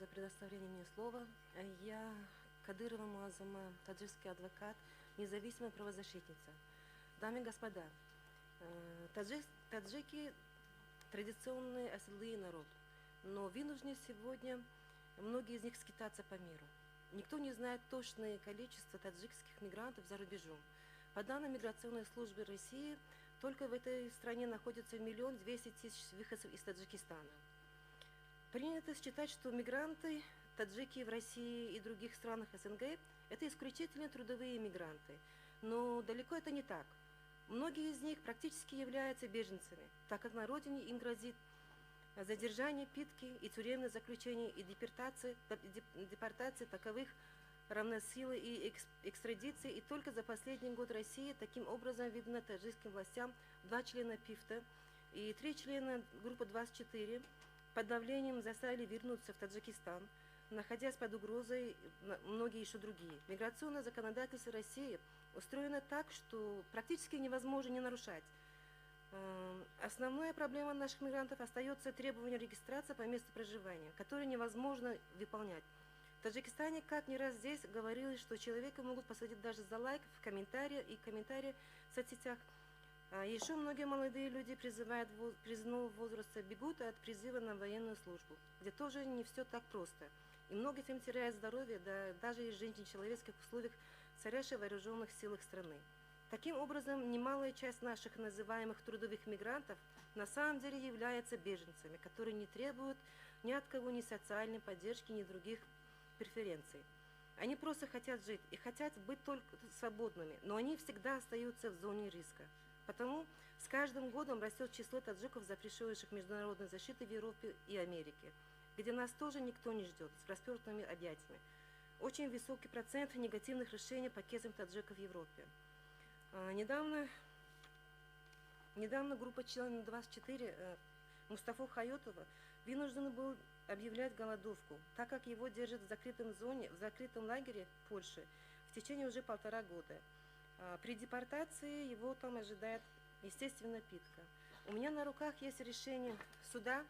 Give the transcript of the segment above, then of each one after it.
за предоставление мне слова. Я Кадырова Муаззама, таджикский адвокат, независимая правозащитница. Дамы и господа, таджики традиционный оседлый народ, но вынуждены сегодня многие из них скитаться по миру. Никто не знает точное количество таджикских мигрантов за рубежом. По данным миграционной службы России, только в этой стране находится 1 200 000 выходцев из Таджикистана. Принято считать, что мигранты, таджики в России и других странах СНГ – это исключительно трудовые мигранты. Но далеко это не так. Многие из них практически являются беженцами, так как на родине им грозит задержание, пытки и тюремное заключение и депортация таковых равносилы и экстрадиции. И только за последний год России таким образом видно таджикским властям 2 члена ПИФТа и 3 члена группы 24 под давлением заставили вернуться в Таджикистан, находясь под угрозой многие еще другие. Миграционное законодательство России устроено так, что практически невозможно не нарушать. Основная проблема наших мигрантов остается требование регистрации по месту проживания, которое невозможно выполнять. В Таджикистане, как не раз здесь говорилось, что человека могут посадить даже за лайк в комментарии в соцсетях. Еще многие молодые люди призывного возраста бегут от призыва на военную службу, где тоже не все так просто. И многие тем теряют здоровье, да, даже и жизнь в человеческих условиях, царящих в вооруженных силах страны. Таким образом, немалая часть наших называемых трудовых мигрантов на самом деле являются беженцами, которые не требуют ни от кого ни социальной поддержки, ни других преференций. Они просто хотят жить и хотят быть только свободными, но они всегда остаются в зоне риска. Потому с каждым годом растет число таджиков, запрещающих международную защиту в Европе и Америке, где нас тоже никто не ждет, с распростертыми объятиями. Очень высокий процент негативных решений по кейсам таджиков в Европе. Недавно группа членов 24 Мустафа Хайотова вынужден был объявлять голодовку, так как его держат в закрытом лагере в Польше в течение уже 1,5 года. При депортации его там ожидает, естественно, пытка. У меня на руках есть решение суда,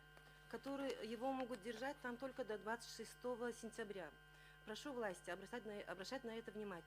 которые его могут держать там только до 26 сентября. Прошу власти обращать на это внимание.